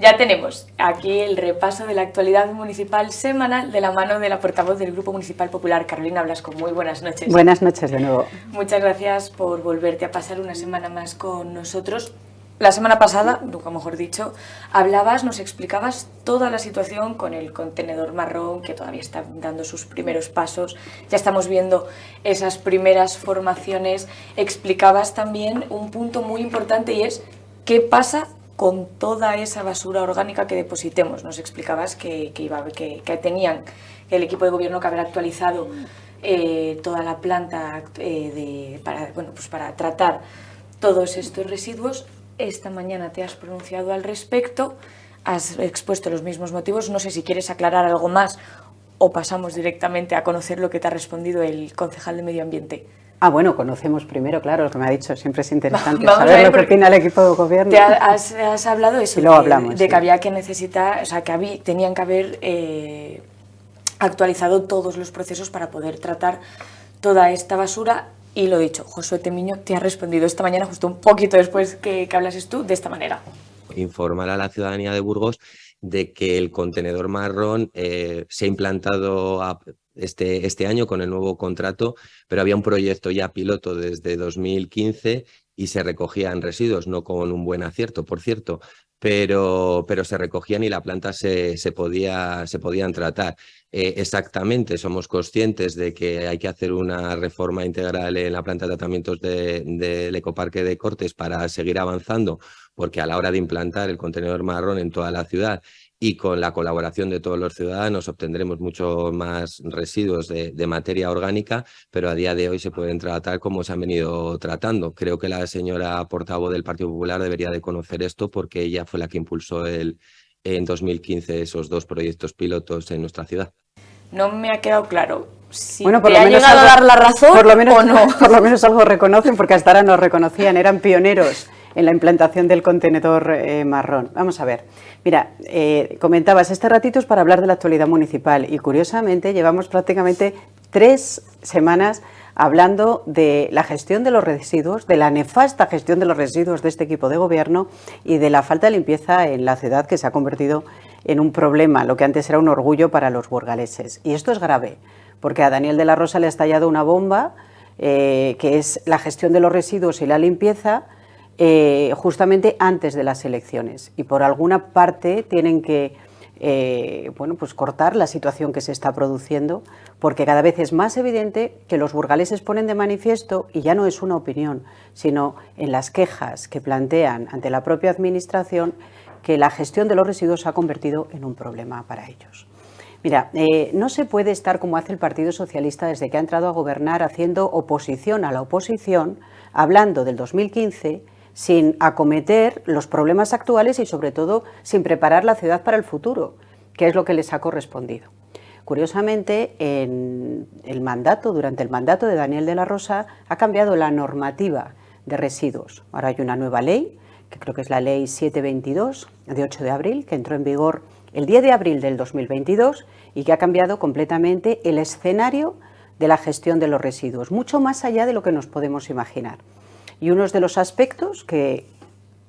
Ya tenemos aquí el repaso de la actualidad municipal semanal de la mano de la portavoz del Grupo Municipal Popular, Carolina Blasco. Muy buenas noches. Buenas noches de nuevo. Muchas gracias por volverte a pasar una semana más con nosotros. La semana pasada, nunca mejor dicho, nos explicabas toda la situación con el contenedor marrón, que todavía está dando sus primeros pasos. Ya estamos viendo esas primeras formaciones. Explicabas también un punto muy importante y es qué pasa con toda esa basura orgánica que depositemos. Nos explicabas que tenían el equipo de gobierno que haber actualizado toda la planta para tratar todos estos residuos. Esta mañana te has pronunciado al respecto, has expuesto los mismos motivos. No sé si quieres aclarar algo más o pasamos directamente a conocer lo que te ha respondido el concejal de Medio Ambiente. Bueno, conocemos primero, claro, lo que me ha dicho. Siempre es interesante saber lo que opina el equipo de gobierno. Has hablado eso, y luego hablamos, de que había que necesitar, o sea, que tenían que haber actualizado todos los procesos para poder tratar toda esta basura. Y lo dicho, Josué Temiño te ha respondido esta mañana, justo un poquito después que hablases tú, de esta manera. Informar a la ciudadanía de Burgos de que el contenedor marrón se ha implantado este año con el nuevo contrato, pero había un proyecto ya piloto desde 2015 y se recogían residuos, no con un buen acierto, por cierto, pero se recogían y la planta se podían tratar. Exactamente, somos conscientes de que hay que hacer una reforma integral en la planta de tratamientos del ecoparque de Cortes para seguir avanzando, porque a la hora de implantar el contenedor marrón en toda la ciudad y con la colaboración de todos los ciudadanos obtendremos mucho más residuos de materia orgánica, pero a día de hoy se pueden tratar como se han venido tratando. Creo que la señora portavoz del Partido Popular debería de conocer esto porque ella fue la que impulsó en 2015 esos dos proyectos pilotos en nuestra ciudad. No me ha quedado claro si por te lo ha menos llegado a dar la razón o no. Por lo menos algo reconocen, porque hasta ahora nos reconocían, eran pioneros en la implantación del contenedor marrón. Vamos a ver. Mira, comentabas, este ratito es para hablar de la actualidad municipal y curiosamente llevamos prácticamente 3 semanas hablando de la gestión de los residuos, de la nefasta gestión de los residuos de este equipo de gobierno y de la falta de limpieza en la ciudad, que se ha convertido en un problema, lo que antes era un orgullo para los burgaleses. Y esto es grave, porque a Daniel de la Rosa le ha estallado una bomba, que es la gestión de los residuos y la limpieza, justamente antes de las elecciones. Y por alguna parte tienen que cortar la situación que se está produciendo, porque cada vez es más evidente que los burgaleses ponen de manifiesto, y ya no es una opinión, sino en las quejas que plantean ante la propia administración, que la gestión de los residuos se ha convertido en un problema para ellos. Mira, no se puede estar como hace el Partido Socialista desde que ha entrado a gobernar, haciendo oposición a la oposición, hablando del 2015, sin acometer los problemas actuales y sobre todo sin preparar la ciudad para el futuro, que es lo que les ha correspondido. Curiosamente, durante el mandato de Daniel de la Rosa ha cambiado la normativa de residuos. Ahora hay una nueva ley, que creo que es la ley 722 de 8 de abril, que entró en vigor el 10 de abril del 2022 y que ha cambiado completamente el escenario de la gestión de los residuos, mucho más allá de lo que nos podemos imaginar. Y uno de los aspectos que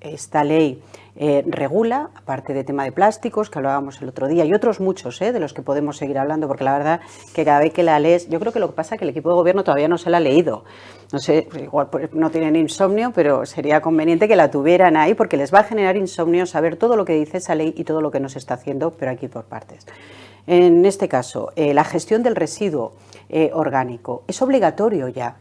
esta ley regula, aparte de tema de plásticos, que hablábamos el otro día, y otros muchos de los que podemos seguir hablando, porque la verdad que cada vez que la lees, yo creo que lo que pasa es que el equipo de gobierno todavía no se la ha leído. No sé, igual no tienen insomnio, pero sería conveniente que la tuvieran ahí, porque les va a generar insomnio saber todo lo que dice esa ley y todo lo que nos está haciendo, pero aquí por partes. En este caso, la gestión del residuo orgánico es obligatorio ya.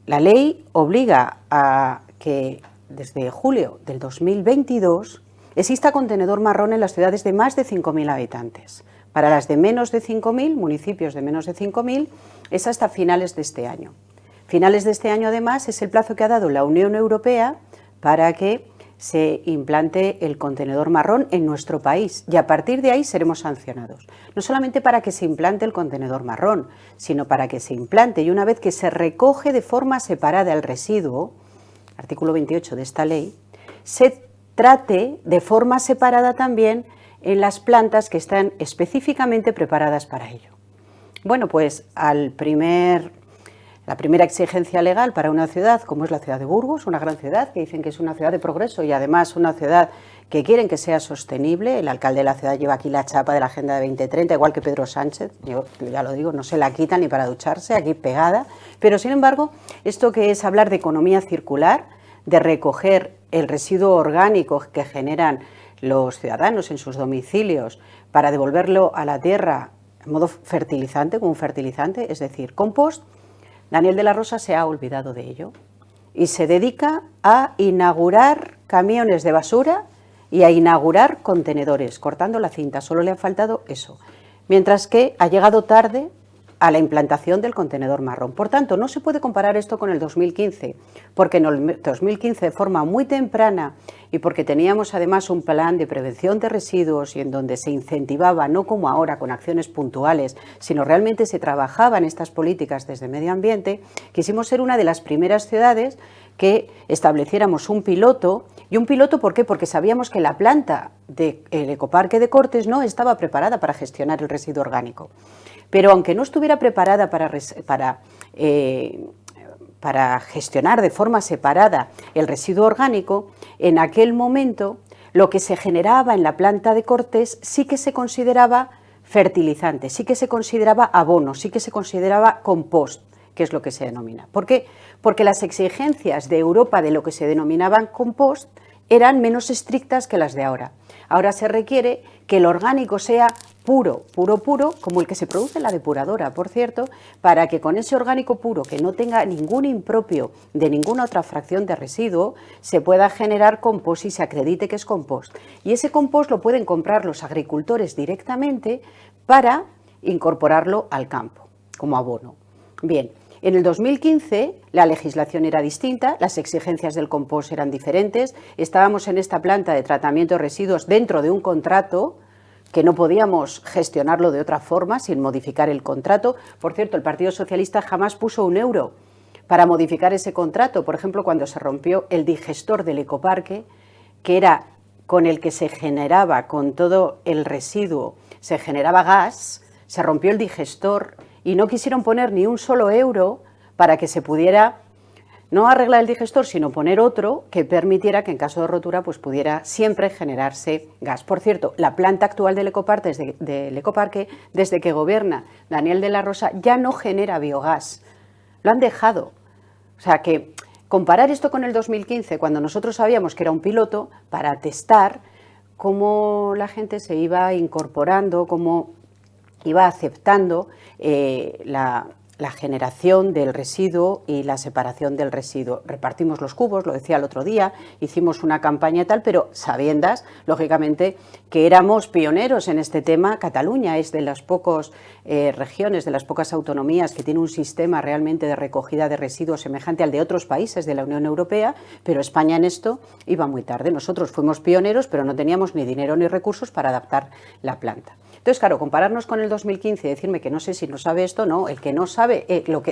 La ley obliga a que desde julio del 2022 exista contenedor marrón en las ciudades de más de 5.000 habitantes. Para las de menos de 5.000, municipios de menos de 5.000, es hasta finales de este año. Finales de este año, además, es el plazo que ha dado la Unión Europea para que se implante el contenedor marrón en nuestro país, y a partir de ahí seremos sancionados. No solamente para que se implante el contenedor marrón, sino para que se implante, y una vez que se recoge de forma separada el residuo, artículo 28 de esta ley, se trate de forma separada también en las plantas que están específicamente preparadas para ello. Bueno, pues la primera exigencia legal para una ciudad como es la ciudad de Burgos, una gran ciudad que dicen que es una ciudad de progreso y además una ciudad que quieren que sea sostenible. El alcalde de la ciudad lleva aquí la chapa de la Agenda de 2030, igual que Pedro Sánchez, yo ya lo digo, no se la quitan ni para ducharse, aquí pegada. Pero sin embargo, esto que es hablar de economía circular, de recoger el residuo orgánico que generan los ciudadanos en sus domicilios para devolverlo a la tierra en modo fertilizante, como un fertilizante, es decir, compost, Daniel de la Rosa se ha olvidado de ello y se dedica a inaugurar camiones de basura y a inaugurar contenedores, cortando la cinta, solo le ha faltado eso, mientras que ha llegado tarde a la implantación del contenedor marrón. Por tanto, no se puede comparar esto con el 2015, porque en el 2015 de forma muy temprana y porque teníamos además un plan de prevención de residuos y en donde se incentivaba, no como ahora con acciones puntuales, sino realmente se trabajaban estas políticas desde medio ambiente, quisimos ser una de las primeras ciudades que estableciéramos un piloto. ¿Y un piloto por qué? Porque sabíamos que la planta del ecoparque de Cortes no estaba preparada para gestionar el residuo orgánico. Pero aunque no estuviera preparada para gestionar de forma separada el residuo orgánico, en aquel momento lo que se generaba en la planta de Cortes sí que se consideraba fertilizante, sí que se consideraba abono, sí que se consideraba compost, que es lo que se denomina. ¿Por qué? Porque las exigencias de Europa de lo que se denominaban compost eran menos estrictas que las de ahora. Ahora se requiere que el orgánico sea puro, como el que se produce en la depuradora, por cierto, para que con ese orgánico puro, que no tenga ningún impropio de ninguna otra fracción de residuo, se pueda generar compost y se acredite que es compost. Y ese compost lo pueden comprar los agricultores directamente para incorporarlo al campo, como abono. Bien, en el 2015 la legislación era distinta, las exigencias del compost eran diferentes, estábamos en esta planta de tratamiento de residuos dentro de un contrato que no podíamos gestionarlo de otra forma sin modificar el contrato. Por cierto, el Partido Socialista jamás puso un euro para modificar ese contrato. Por ejemplo, cuando se rompió el digestor del ecoparque, que era con el que se generaba, con todo el residuo, se generaba gas, se rompió el digestor y no quisieron poner ni un solo euro para que se pudiera no arreglar el digestor, sino poner otro que permitiera que en caso de rotura pues pudiera siempre generarse gas. Por cierto, la planta actual del ecoparque, desde que gobierna Daniel de la Rosa, ya no genera biogás. Lo han dejado. O sea que comparar esto con el 2015, cuando nosotros sabíamos que era un piloto para testar cómo la gente se iba incorporando, cómo iba aceptando la generación del residuo y la separación del residuo. Repartimos los cubos, lo decía el otro día, hicimos una campaña y tal, pero sabiendas, lógicamente, que éramos pioneros en este tema. Cataluña es de las pocas regiones, de las pocas autonomías que tiene un sistema realmente de recogida de residuos semejante al de otros países de la Unión Europea, pero España en esto iba muy tarde. Nosotros fuimos pioneros, pero no teníamos ni dinero ni recursos para adaptar la planta. Entonces, claro, compararnos con el 2015 y decirme que no sé si no sabe esto, no, el que no sabe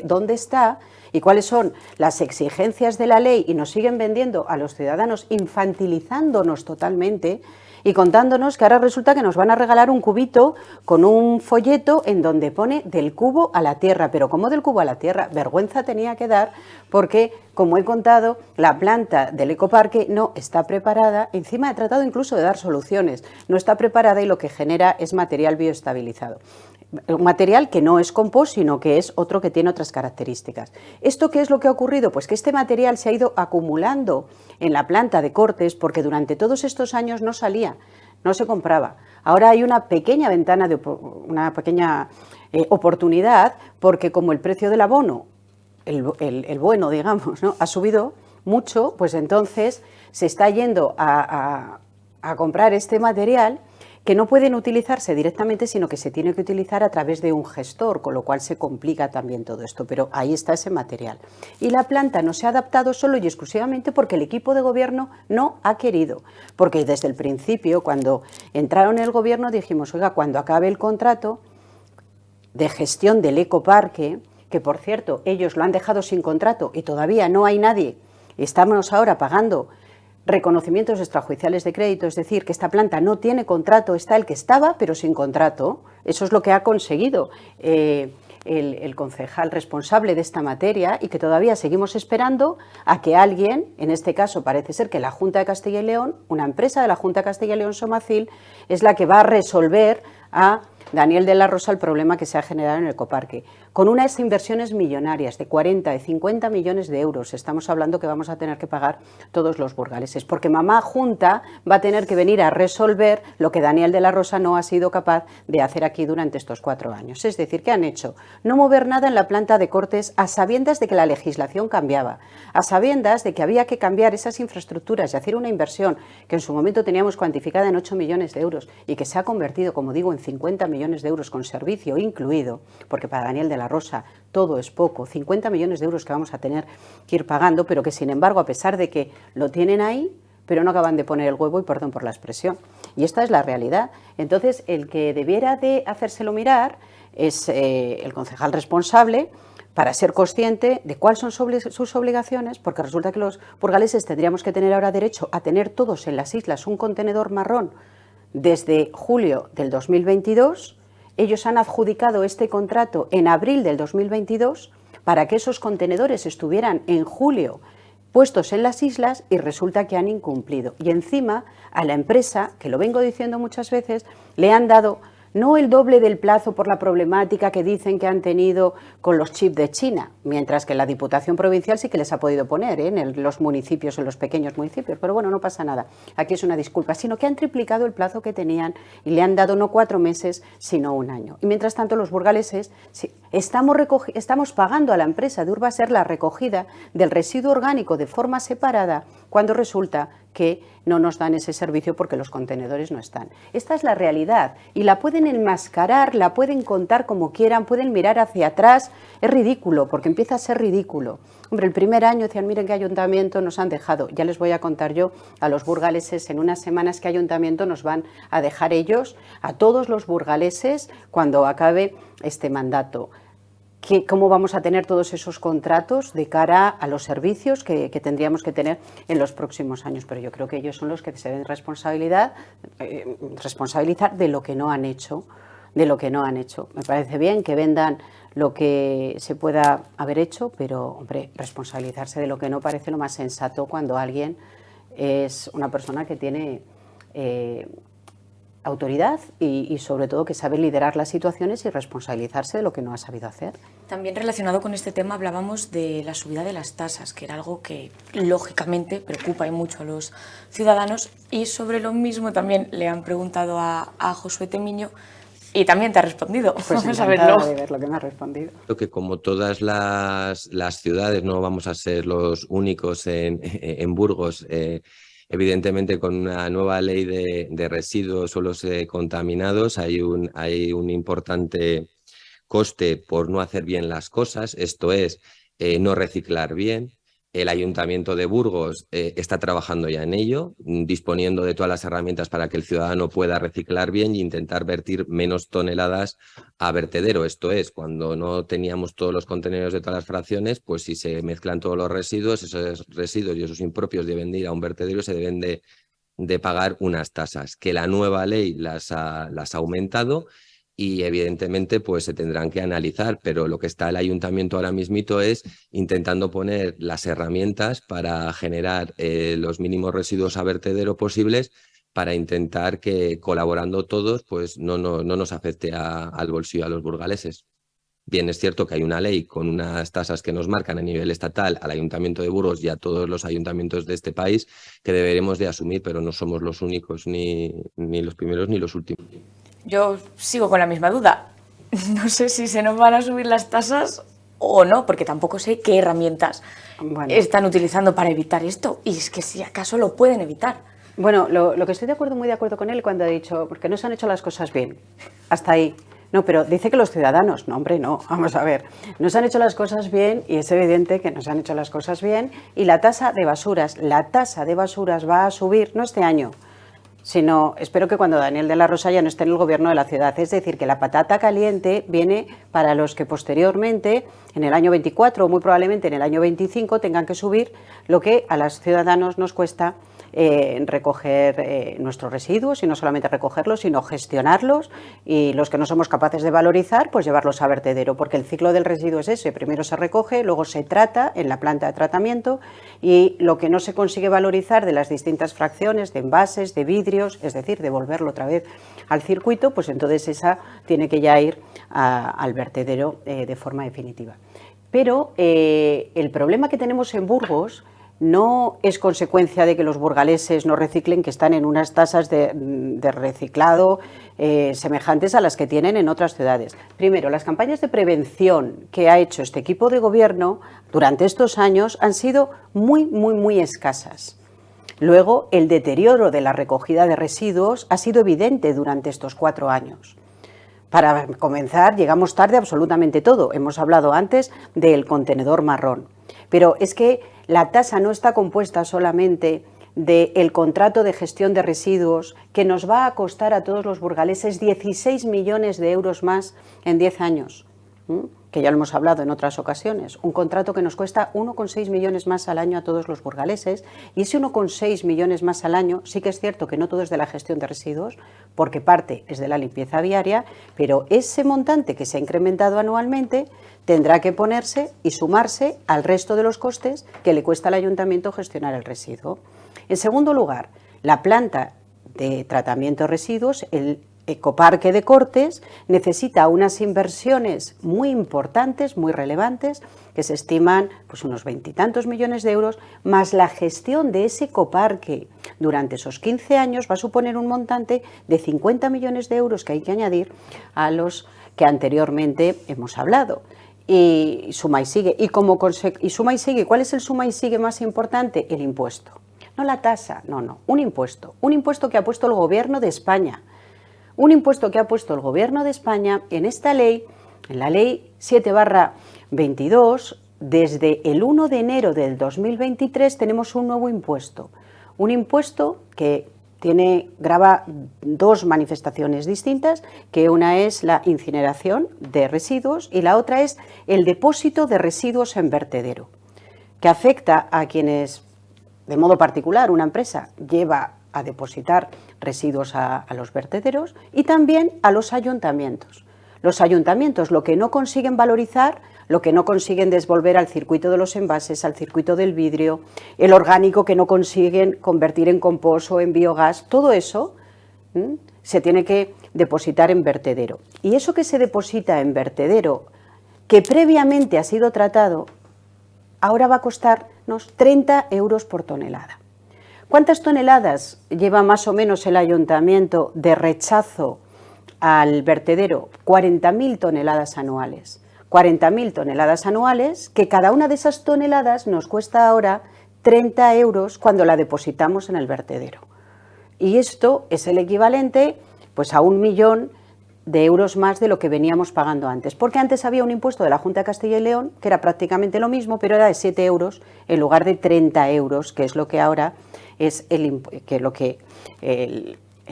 dónde está y cuáles son las exigencias de la ley y nos siguen vendiendo a los ciudadanos, infantilizándonos totalmente y contándonos que ahora resulta que nos van a regalar un cubito con un folleto en donde pone del cubo a la tierra. Pero ¿cómo del cubo a la tierra? Vergüenza tenía que dar porque, como he contado, la planta del ecoparque no está preparada, encima he tratado incluso de dar soluciones, no está preparada y lo que genera es material bioestabilizado. Un material que no es compost, sino que es otro que tiene otras características. ¿Esto qué es lo que ha ocurrido? Pues que este material se ha ido acumulando en la planta de Cortes porque durante todos estos años no salía, no se compraba. Ahora hay una pequeña ventana, una pequeña oportunidad, porque como el precio del abono, el bueno, digamos, ¿no?, ha subido mucho, pues entonces se está yendo a comprar este material que no pueden utilizarse directamente, sino que se tiene que utilizar a través de un gestor, con lo cual se complica también todo esto, pero ahí está ese material. Y la planta no se ha adaptado solo y exclusivamente porque el equipo de gobierno no ha querido, porque desde el principio, cuando entraron en el gobierno, dijimos, oiga, cuando acabe el contrato de gestión del ecoparque, que por cierto, ellos lo han dejado sin contrato y todavía no hay nadie, estamos ahora pagando reconocimientos extrajudiciales de crédito, es decir, que esta planta no tiene contrato, está el que estaba, pero sin contrato. Eso es lo que ha conseguido el el concejal responsable de esta materia y que todavía seguimos esperando a que alguien, en este caso parece ser que la Junta de Castilla y León, una empresa de la Junta de Castilla y León, Somacil, es la que va a resolver a Daniel de la Rosa el problema que se ha generado en el ecoparque. Con unas inversiones millonarias de 40, de 50 millones de euros, estamos hablando que vamos a tener que pagar todos los burgaleses, porque mamá Junta va a tener que venir a resolver lo que Daniel de la Rosa no ha sido capaz de hacer aquí durante estos 4 años. Es decir, ¿qué han hecho? No mover nada en la planta de cortes a sabiendas de que la legislación cambiaba, a sabiendas de que había que cambiar esas infraestructuras y hacer una inversión que en su momento teníamos cuantificada en 8 millones de euros y que se ha convertido, como digo, en 50 millones de euros con servicio incluido, porque para Daniel de la Rosa todo es poco, 50 millones de euros que vamos a tener que ir pagando, pero que sin embargo, a pesar de que lo tienen ahí, pero no acaban de poner el huevo, y perdón por la expresión. Y esta es la realidad. Entonces, el que debiera de hacérselo mirar es el concejal responsable, para ser consciente de cuáles son sus obligaciones, porque resulta que los burgaleses tendríamos que tener ahora derecho a tener todos en las islas un contenedor marrón desde julio del 2022. Ellos han adjudicado este contrato en abril del 2022 para que esos contenedores estuvieran en julio puestos en las islas y resulta que han incumplido. Y encima a la empresa, que lo vengo diciendo muchas veces, le han dado no el doble del plazo por la problemática que dicen que han tenido con los chips de China, mientras que la Diputación Provincial sí que les ha podido poner en los municipios, en los pequeños municipios, pero bueno, no pasa nada, aquí es una disculpa, sino que han triplicado el plazo que tenían y le han dado no 4 meses, sino 1 año. Y mientras tanto los burgaleses estamos pagando a la empresa de Urbaser la recogida del residuo orgánico de forma separada, cuando resulta que no nos dan ese servicio porque los contenedores no están. Esta es la realidad y la pueden enmascarar, la pueden contar como quieran, pueden mirar hacia atrás. Es ridículo, porque empieza a ser ridículo. Hombre, el primer año decían, miren qué ayuntamiento nos han dejado. Ya les voy a contar yo a los burgaleses en unas semanas qué ayuntamiento nos van a dejar ellos, a todos los burgaleses, cuando acabe este mandato. ¿Cómo vamos a tener todos esos contratos de cara a los servicios que tendríamos que tener en los próximos años? Pero yo creo que ellos son los que se deben responsabilizar de lo que no han hecho, Me parece bien que vendan lo que se pueda haber hecho, pero, hombre, responsabilizarse de lo que no parece lo más sensato cuando alguien es una persona que tiene autoridad y sobre todo que sabe liderar las situaciones y responsabilizarse de lo que no ha sabido hacer. También relacionado con este tema hablábamos de la subida de las tasas, que era algo que lógicamente preocupa y mucho a los ciudadanos, y sobre lo mismo también le han preguntado a Josué Temiño y también te ha respondido. Pues vamos a verlo. De ver lo que me ha respondido. Creo que como todas las ciudades no vamos a ser los únicos en Burgos. Evidentemente, con una nueva ley de residuos suelos contaminados hay un importante coste por no hacer bien las cosas, esto es, no reciclar bien. El Ayuntamiento de Burgos está trabajando ya en ello, disponiendo de todas las herramientas para que el ciudadano pueda reciclar bien e intentar vertir menos toneladas a vertedero. Esto es, cuando no teníamos todos los contenedores de todas las fracciones, pues si se mezclan todos los residuos, esos residuos y esos impropios deben de ir a un vertedero y se deben de pagar unas tasas, que la nueva ley las ha aumentado. Y evidentemente pues se tendrán que analizar, pero lo que está el ayuntamiento ahora mismito es intentando poner las herramientas para generar los mínimos residuos a vertedero posibles, para intentar que colaborando todos pues no nos afecte al bolsillo a los burgaleses. Bien, es cierto que hay una ley con unas tasas que nos marcan a nivel estatal al Ayuntamiento de Burgos y a todos los ayuntamientos de este país que deberemos de asumir, pero no somos los únicos, ni los primeros ni los últimos. Yo sigo con la misma duda. No sé si se nos van a subir las tasas o no, porque tampoco sé qué herramientas están utilizando para evitar esto. Y es que si acaso lo pueden evitar. Bueno, lo que estoy muy de acuerdo con él cuando ha dicho, porque no se han hecho las cosas bien. Hasta ahí. No, pero dice que los ciudadanos, no, hombre, no, vamos a ver. No se han hecho las cosas bien y es evidente que no se han hecho las cosas bien. Y la tasa de basuras va a subir, no este año, sino espero que cuando Daniel de la Rosa ya no esté en el gobierno de la ciudad. Es decir, que la patata caliente viene para los que posteriormente, en el año 24 o muy probablemente en el año 25, tengan que subir lo que a los ciudadanos nos cuesta recoger nuestros residuos, y no solamente recogerlos, sino gestionarlos, y los que no somos capaces de valorizar, pues llevarlos a vertedero, porque el ciclo del residuo es ese: primero se recoge, luego se trata en la planta de tratamiento, y lo que no se consigue valorizar de las distintas fracciones de envases, de vidrios, es decir, devolverlo otra vez al circuito, pues entonces esa tiene que ya ir al vertedero de forma definitiva. Pero el problema que tenemos en Burgos no es consecuencia de que los burgaleses no reciclen, que están en unas tasas de reciclado semejantes a las que tienen en otras ciudades. Primero, las campañas de prevención que ha hecho este equipo de gobierno durante estos años han sido muy escasas. Luego, el deterioro de la recogida de residuos ha sido evidente durante estos 4 años. Para comenzar, llegamos tarde a absolutamente todo. Hemos hablado antes del contenedor marrón. Pero es que la tasa no está compuesta solamente del contrato de gestión de residuos, que nos va a costar a todos los burgaleses 16 millones de euros más en 10 años, que ya lo hemos hablado en otras ocasiones. Un contrato que nos cuesta 1,6 millones más al año a todos los burgaleses, y ese 1,6 millones más al año, sí que es cierto que no todo es de la gestión de residuos, porque parte es de la limpieza viaria, pero ese montante que se ha incrementado anualmente tendrá que ponerse y sumarse al resto de los costes que le cuesta al ayuntamiento gestionar el residuo. En segundo lugar, la planta de tratamiento de residuos, el ecoparque de Cortes, necesita unas inversiones muy importantes, muy relevantes, que se estiman pues unos 20 y tantos millones de euros, más la gestión de ese ecoparque durante esos 15 años va a suponer un montante de 50 millones de euros que hay que añadir a los que anteriormente hemos hablado. Y suma y sigue. Y suma y sigue. ¿Cuál es el suma y sigue más importante? El impuesto. No la tasa, no, un impuesto. Un impuesto que ha puesto el Gobierno de España. Un impuesto que ha puesto el Gobierno de España en esta ley, en la Ley 7/22, desde el 1 de enero del 2023 tenemos un nuevo impuesto. Un impuesto que grava 2 manifestaciones distintas, que una es la incineración de residuos y la otra es el depósito de residuos en vertedero, que afecta a quienes, de modo particular, una empresa lleva a depositar residuos a los vertederos, y también a los ayuntamientos. Los ayuntamientos lo que no consiguen valorizar, lo que no consiguen devolver al circuito de los envases, al circuito del vidrio, el orgánico que no consiguen convertir en compost o en biogás, todo eso se tiene que depositar en vertedero. Y eso que se deposita en vertedero, que previamente ha sido tratado, ahora va a costarnos 30 euros por tonelada. ¿Cuántas toneladas lleva más o menos el ayuntamiento de rechazo al vertedero? 40.000 toneladas anuales. 40.000 toneladas anuales, que cada una de esas toneladas nos cuesta ahora 30 euros cuando la depositamos en el vertedero. Y esto es el equivalente pues, a 1 millón de euros más de lo que veníamos pagando antes. Porque antes había un impuesto de la Junta de Castilla y León que era prácticamente lo mismo, pero era de 7 euros en lugar de 30 euros, que es lo que ahora es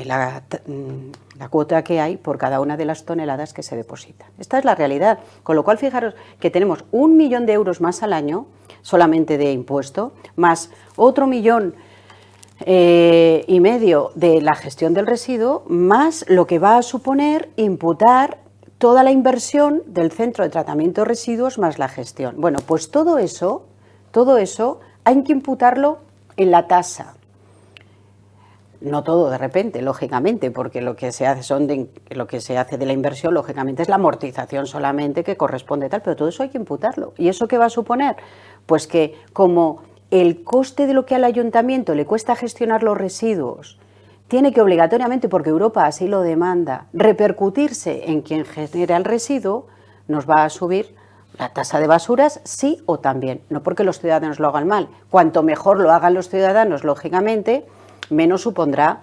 la cuota que hay por cada una de las toneladas que se depositan. Esta es la realidad, con lo cual fijaros que tenemos 1 millón de euros más al año solamente de impuesto, más otro 1,5 millones de la gestión del residuo, más lo que va a suponer imputar toda la inversión del centro de tratamiento de residuos más la gestión. Bueno, pues todo eso hay que imputarlo en la tasa. No todo de repente, lógicamente, porque lo que se hace de la inversión, lógicamente, es la amortización solamente, que corresponde tal, pero todo eso hay que imputarlo. ¿Y eso qué va a suponer? Pues que como el coste de lo que al ayuntamiento le cuesta gestionar los residuos tiene que obligatoriamente, porque Europa así lo demanda, repercutirse en quien genera el residuo, nos va a subir la tasa de basuras sí o también, no porque los ciudadanos lo hagan mal. Cuanto mejor lo hagan los ciudadanos, lógicamente, menos supondrá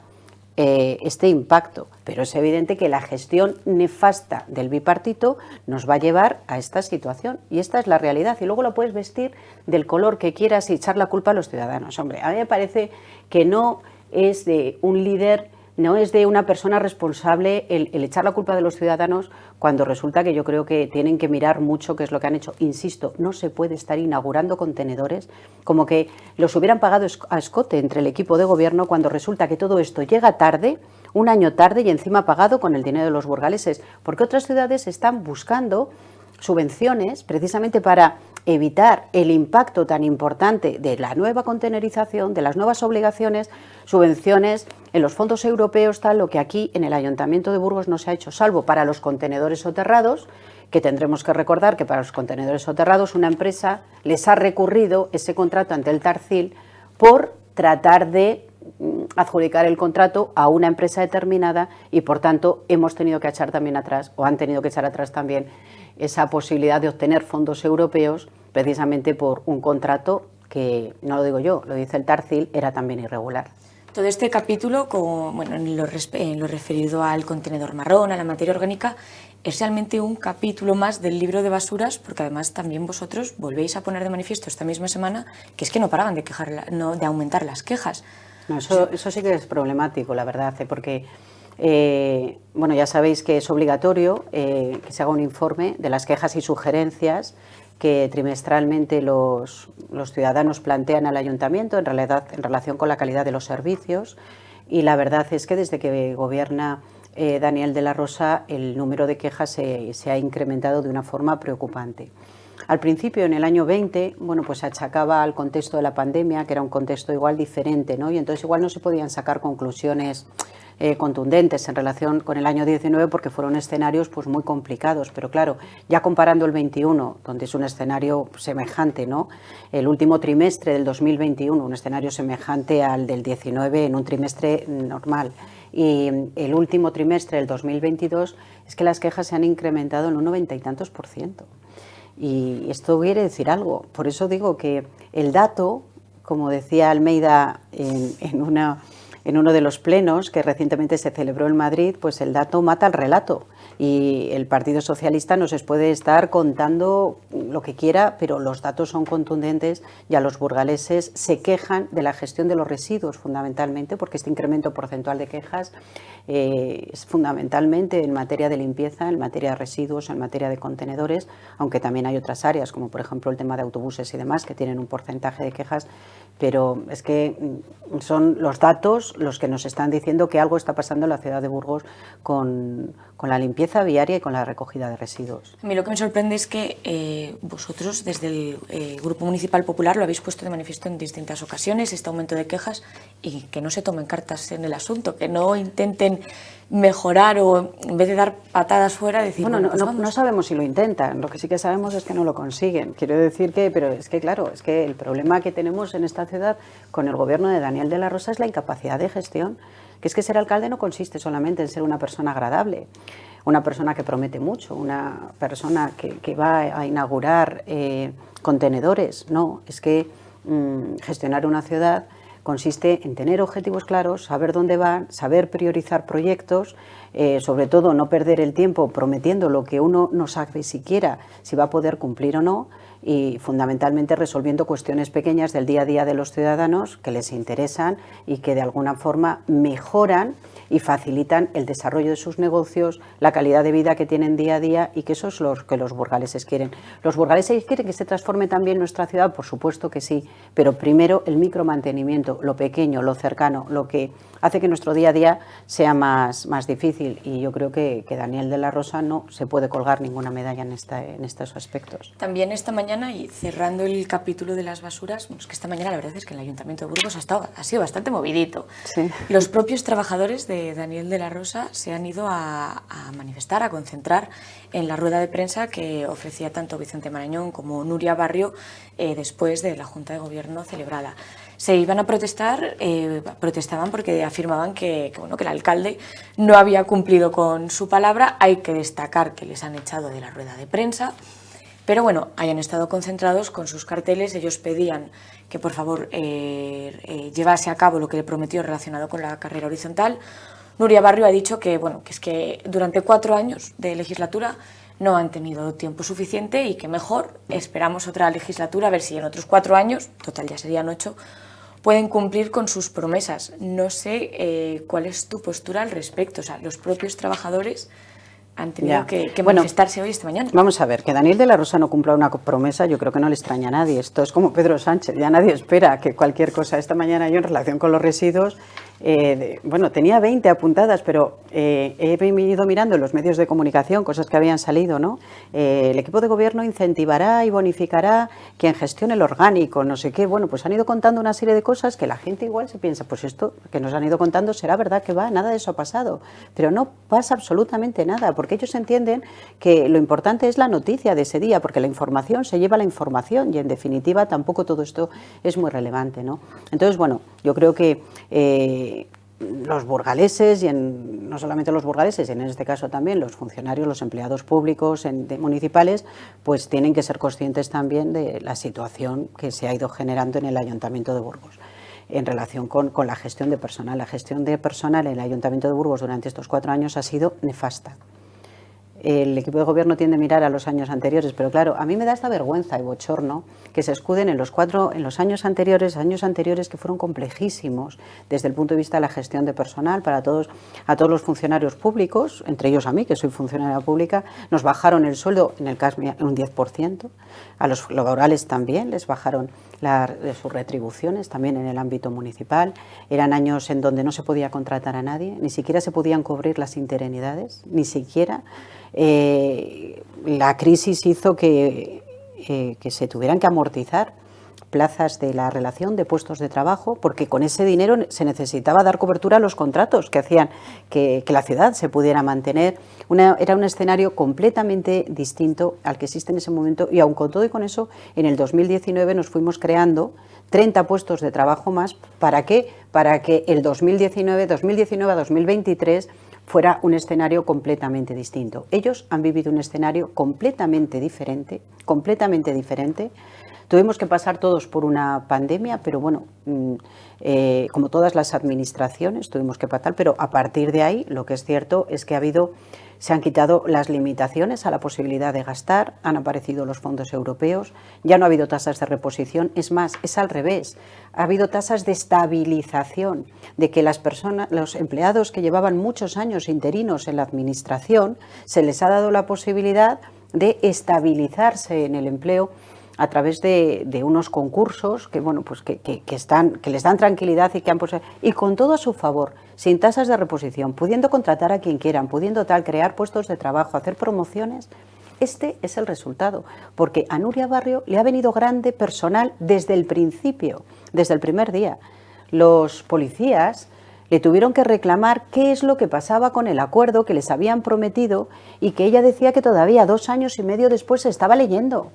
este impacto. Pero es evidente que la gestión nefasta del bipartito nos va a llevar a esta situación. Y esta es la realidad. Y luego lo puedes vestir del color que quieras y echar la culpa a los ciudadanos. Hombre, a mí me parece que no es de un líder no es de una persona responsable el echar la culpa de los ciudadanos cuando resulta que yo creo que tienen que mirar mucho qué es lo que han hecho. Insisto, no se puede estar inaugurando contenedores como que los hubieran pagado a escote entre el equipo de gobierno cuando resulta que todo esto llega tarde, un año tarde y encima pagado con el dinero de los burgaleses, porque otras ciudades están buscando subvenciones precisamente para evitar el impacto tan importante de la nueva contenerización, de las nuevas obligaciones, subvenciones en los fondos europeos, tal lo que aquí en el Ayuntamiento de Burgos no se ha hecho, salvo para los contenedores soterrados, que tendremos que recordar que para los contenedores soterrados una empresa les ha recurrido ese contrato ante el Tarcil por tratar de adjudicar el contrato a una empresa determinada y por tanto hemos tenido que echar también atrás, o han tenido que echar atrás también esa posibilidad de obtener fondos europeos precisamente por un contrato que, no lo digo yo, lo dice el Tarcil, era también irregular. Todo este capítulo, bueno, en lo referido al contenedor marrón, a la materia orgánica, es realmente un capítulo más del libro de basuras, porque además también vosotros volvéis a poner de manifiesto esta misma semana que es que no paraban de de aumentar las quejas. No, eso sí que es problemático, la verdad, porque bueno, ya sabéis que es obligatorio que se haga un informe de las quejas y sugerencias que trimestralmente los ciudadanos plantean al ayuntamiento en relación con la calidad de los servicios, y la verdad es que desde que gobierna Daniel de la Rosa el número de quejas se ha incrementado de una forma preocupante. Al principio, en el año 20, bueno, pues se achacaba al contexto de la pandemia, que era un contexto igual diferente, ¿no? Y entonces igual no se podían sacar conclusiones contundentes en relación con el año 19 porque fueron escenarios pues muy complicados, pero claro, ya comparando el 21, donde es un escenario semejante, ¿no? El último trimestre del 2021, un escenario semejante al del 19 en un trimestre normal, y el último trimestre del 2022 es que las quejas se han incrementado en un 90 y tantos %. Y esto quiere decir algo, por eso digo que el dato, como decía Almeida en uno de los plenos que recientemente se celebró en Madrid, pues el dato mata al relato, y el Partido Socialista nos puede estar contando lo que quiera, pero los datos son contundentes y a los burgaleses se quejan de la gestión de los residuos fundamentalmente, porque este incremento porcentual de quejas es fundamentalmente en materia de limpieza, en materia de residuos, en materia de contenedores, aunque también hay otras áreas como por ejemplo el tema de autobuses y demás que tienen un porcentaje de quejas, pero es que son los datos los que nos están diciendo que algo está pasando en la ciudad de Burgos con la limpieza viaria y con la recogida de residuos. A mí lo que me sorprende es que vosotros desde el Grupo Municipal Popular lo habéis puesto de manifiesto en distintas ocasiones, este aumento de quejas, y que no se tomen cartas en el asunto, que no intenten mejorar o en vez de dar patadas fuera decir... Bueno, pues no sabemos si lo intentan, lo que sí que sabemos es que no lo consiguen. Quiero decir que, pero es que claro, es que el problema que tenemos en esta ciudad con el gobierno de Daniel de la Rosa es la incapacidad de gestión, que es que ser alcalde no consiste solamente en ser una persona agradable, una persona que promete mucho, una persona que va a inaugurar contenedores, no, es que gestionar una ciudad consiste en tener objetivos claros, saber dónde van, saber priorizar proyectos, sobre todo no perder el tiempo prometiendo lo que uno no sabe siquiera si va a poder cumplir o no, y fundamentalmente resolviendo cuestiones pequeñas del día a día de los ciudadanos que les interesan y que de alguna forma mejoran y facilitan el desarrollo de sus negocios, la calidad de vida que tienen día a día, y que eso es lo que los burgaleses quieren. ¿Los burgaleses quieren que se transforme también nuestra ciudad? Por supuesto que sí, pero primero el micromantenimiento, lo pequeño, lo cercano, lo que hace que nuestro día a día sea más difícil, y yo creo que Daniel de la Rosa no se puede colgar ninguna medalla en estos aspectos. También esta mañana, y cerrando el capítulo de las basuras, es que esta mañana la verdad es que el Ayuntamiento de Burgos ha sido bastante movidito. Sí. Los propios trabajadores de Daniel de la Rosa se han ido a manifestar, a concentrar en la rueda de prensa que ofrecía tanto Vicente Marañón como Nuria Barrio después de la Junta de Gobierno celebrada. Se iban a protestar, protestaban porque afirmaban que el alcalde no había cumplido con su palabra. Hay que destacar que les han echado de la rueda de prensa, pero bueno, hayan estado concentrados con sus carteles. Ellos pedían que por favor llevase a cabo lo que le prometió relacionado con la carrera horizontal. Nuria Barrio ha dicho que es que durante 4 años de legislatura no han tenido tiempo suficiente y que mejor esperamos otra legislatura, a ver si en otros 4 años, total ya serían 8, pueden cumplir con sus promesas. No sé cuál es tu postura al respecto. O sea, los propios trabajadores han tenido que manifestarse hoy, esta mañana. Vamos a ver, que Daniel de la Rosa no cumpla una promesa, yo creo que no le extraña a nadie. Esto es como Pedro Sánchez, ya nadie espera que cualquier cosa. Esta mañana yo, en relación con los residuos, bueno, tenía 20 apuntadas, pero he ido mirando en los medios de comunicación cosas que habían salido, ¿no? El equipo de gobierno incentivará y bonificará quien gestione el orgánico, no sé qué. Bueno, pues han ido contando una serie de cosas que la gente igual se piensa, pues esto que nos han ido contando será verdad que va, nada de eso ha pasado. Pero no pasa absolutamente nada, porque ellos entienden que lo importante es la noticia de ese día, porque la información se lleva a la información y, en definitiva, tampoco todo esto es muy relevante, ¿no? Entonces, bueno, yo creo que los burgaleses, no solamente los burgaleses, en este caso también los funcionarios, los empleados públicos municipales, pues tienen que ser conscientes también de la situación que se ha ido generando en el Ayuntamiento de Burgos en relación con la gestión de personal. La gestión de personal en el Ayuntamiento de Burgos durante estos 4 años ha sido nefasta. El equipo de gobierno tiende a mirar a los años anteriores, pero claro, a mí me da esta vergüenza y bochorno que se escuden en los años anteriores que fueron complejísimos desde el punto de vista de la gestión de personal a todos los funcionarios públicos, entre ellos a mí, que soy funcionaria pública. Nos bajaron el sueldo en el CAS un 10%, a los laborales también les bajaron sus retribuciones, también en el ámbito municipal. Eran años en donde no se podía contratar a nadie, ni siquiera se podían cubrir las interinidades, ni siquiera. La crisis hizo que se tuvieran que amortizar plazas de la relación de puestos de trabajo, porque con ese dinero se necesitaba dar cobertura a los contratos que hacían que la ciudad se pudiera mantener. Era un escenario completamente distinto al que existe en ese momento, y aun con todo y con eso, en el 2019 nos fuimos creando 30 puestos de trabajo más. ¿Para qué? Para que el 2019 a 2023 fuera un escenario completamente distinto. Ellos han vivido un escenario completamente diferente. Tuvimos que pasar todos por una pandemia, pero bueno, como todas las administraciones tuvimos que pasar, pero a partir de ahí lo que es cierto es que se han quitado las limitaciones a la posibilidad de gastar, han aparecido los fondos europeos, ya no ha habido tasas de reposición, es más, es al revés, ha habido tasas de estabilización, de que los empleados que llevaban muchos años interinos en la administración, se les ha dado la posibilidad de estabilizarse en el empleo a través de unos concursos que, bueno, pues que les dan tranquilidad y con todo a su favor, sin tasas de reposición, pudiendo contratar a quien quieran, pudiendo crear puestos de trabajo, hacer promociones. Este es el resultado, porque a Nuria Barrio le ha venido grande personal desde el principio, desde el primer día. Los policías le tuvieron que reclamar qué es lo que pasaba con el acuerdo que les habían prometido y que ella decía que todavía 2 años y medio después se estaba leyendo.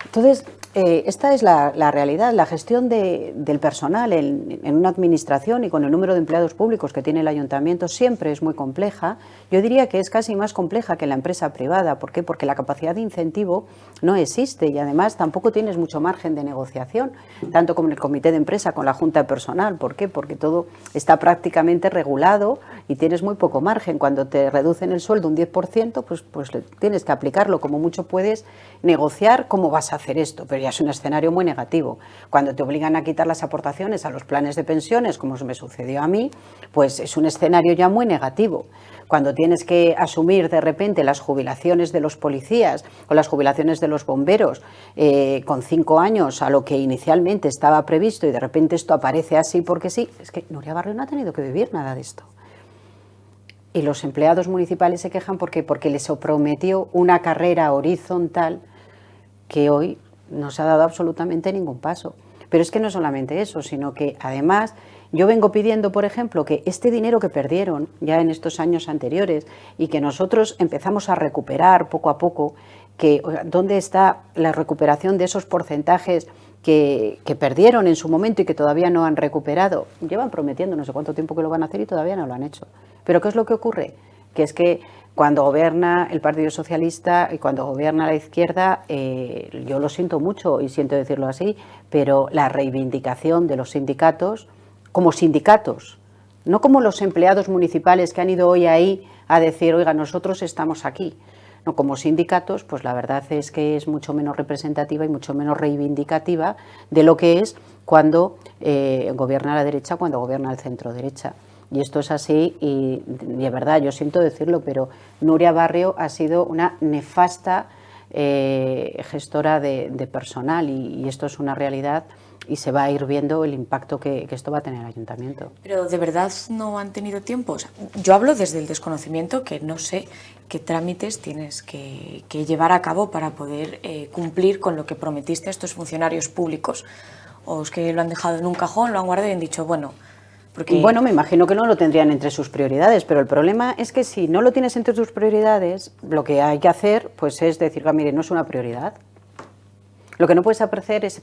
Entonces, esta es la realidad. La gestión del personal en una administración y con el número de empleados públicos que tiene el ayuntamiento siempre es muy compleja. Yo diría que es casi más compleja que la empresa privada. ¿Por qué? Porque la capacidad de incentivo no existe y además tampoco tienes mucho margen de negociación, tanto como en el comité de empresa con la junta de personal. ¿Por qué? Porque todo está prácticamente regulado y tienes muy poco margen. Cuando te reducen el sueldo un 10%, pues tienes que aplicarlo. Como mucho puedes negociar cómo vas a hacer esto, pero ya es un escenario muy negativo. Cuando te obligan a quitar las aportaciones a los planes de pensiones, como me sucedió a mí, pues es un escenario ya muy negativo. Cuando tienes que asumir de repente las jubilaciones de los policías o las jubilaciones de los bomberos con 5 años a lo que inicialmente estaba previsto y de repente esto aparece así porque sí, es que Nuria Barrio no ha tenido que vivir nada de esto. Y los empleados municipales se quejan porque les prometió una carrera horizontal que hoy no se ha dado absolutamente ningún paso. Pero es que no solamente eso, sino que además yo vengo pidiendo, por ejemplo, que este dinero que perdieron ya en estos años anteriores y que nosotros empezamos a recuperar poco a poco, ¿dónde está la recuperación de esos porcentajes que perdieron en su momento y que todavía no han recuperado? Llevan prometiendo no sé cuánto tiempo que lo van a hacer y todavía no lo han hecho. ¿Pero qué es lo que ocurre? Que es que cuando gobierna el Partido Socialista y cuando gobierna la izquierda, yo lo siento mucho y siento decirlo así, pero la reivindicación de los sindicatos, como sindicatos, no como los empleados municipales que han ido hoy ahí a decir, oiga, nosotros estamos aquí. ¿no? Como sindicatos, pues la verdad es que es mucho menos representativa y mucho menos reivindicativa de lo que es cuando gobierna la derecha, cuando gobierna el centro derecha. Y esto es así y de verdad, yo siento decirlo, pero Nuria Barrio ha sido una nefasta gestora de personal y esto es una realidad y se va a ir viendo el impacto que esto va a tener el ayuntamiento. Pero ¿de verdad no han tenido tiempo? O sea, yo hablo desde el desconocimiento, que no sé qué trámites tienes que llevar a cabo para poder cumplir con lo que prometiste a estos funcionarios públicos. O es que lo han dejado en un cajón, lo han guardado y han dicho, bueno... Porque... Bueno, me imagino que no lo tendrían entre sus prioridades, pero el problema es que si no lo tienes entre tus prioridades, lo que hay que hacer pues es decir, mire, no es una prioridad. Lo que no puedes hacer es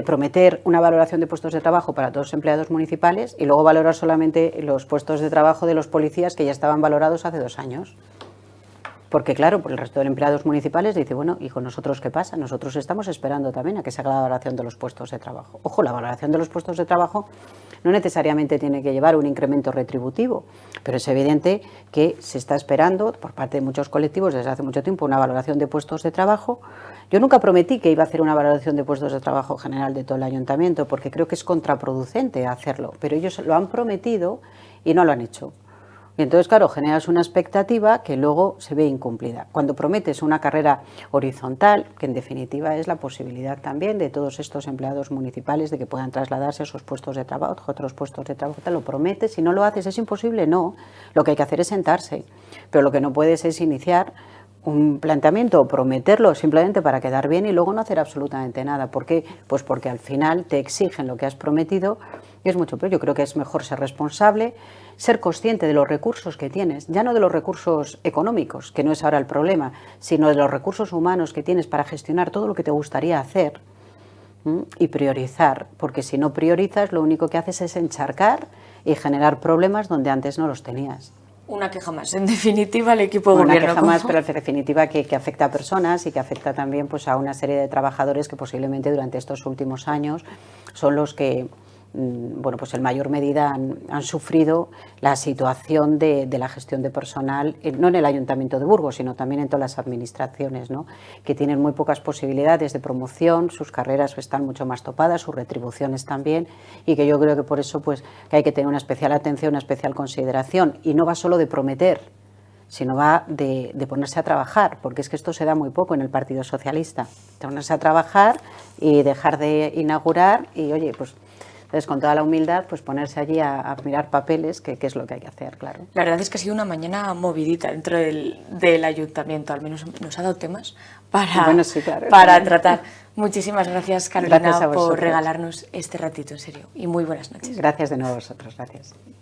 prometer una valoración de puestos de trabajo para todos los empleados municipales y luego valorar solamente los puestos de trabajo de los policías que ya estaban valorados hace 2 años. Porque claro, por el resto de empleados municipales dice, bueno, ¿y con nosotros qué pasa? Nosotros estamos esperando también a que se haga la valoración de los puestos de trabajo. Ojo, la valoración de los puestos de trabajo no necesariamente tiene que llevar un incremento retributivo, pero es evidente que se está esperando por parte de muchos colectivos desde hace mucho tiempo una valoración de puestos de trabajo. Yo nunca prometí que iba a hacer una valoración de puestos de trabajo general de todo el ayuntamiento, porque creo que es contraproducente hacerlo, pero ellos lo han prometido y no lo han hecho. Y entonces, claro, generas una expectativa que luego se ve incumplida. Cuando prometes una carrera horizontal, que en definitiva es la posibilidad también de todos estos empleados municipales de que puedan trasladarse a esos puestos de trabajo, a otros puestos de trabajo, te lo prometes, si no lo haces es imposible, no. Lo que hay que hacer es sentarse, pero lo que no puedes es iniciar un planteamiento o prometerlo simplemente para quedar bien y luego no hacer absolutamente nada. ¿Por qué? Pues porque al final te exigen lo que has prometido y es mucho peor. Yo creo que es mejor ser responsable, ser consciente de los recursos que tienes, ya no de los recursos económicos, que no es ahora el problema, sino de los recursos humanos que tienes para gestionar todo lo que te gustaría hacer y priorizar, porque si no priorizas lo único que haces es encharcar y generar problemas donde antes no los tenías. Una queja más, en definitiva, el equipo de gobierno. Una queja más, pero en definitiva que afecta a personas y que afecta también pues, a una serie de trabajadores que posiblemente durante estos últimos años son los que, bueno, pues en mayor medida han sufrido la situación de la gestión de personal, no en el Ayuntamiento de Burgos, sino también en todas las administraciones, ¿no? Que tienen muy pocas posibilidades de promoción, sus carreras están mucho más topadas, sus retribuciones también, y que yo creo que por eso pues, que hay que tener una especial atención, una especial consideración, y no va solo de prometer, sino va de ponerse a trabajar, porque es que esto se da muy poco en el Partido Socialista, ponerse a trabajar y dejar de inaugurar y, oye, pues... Entonces, con toda la humildad, pues ponerse allí a mirar papeles, que es lo que hay que hacer, claro. La verdad es que ha sido una mañana movidita dentro del ayuntamiento, al menos nos ha dado temas para, bueno, sí, claro, para tratar. Muchísimas gracias, Carolina, gracias por regalarnos este ratito, en serio, y muy buenas noches. Gracias de nuevo a vosotros, gracias.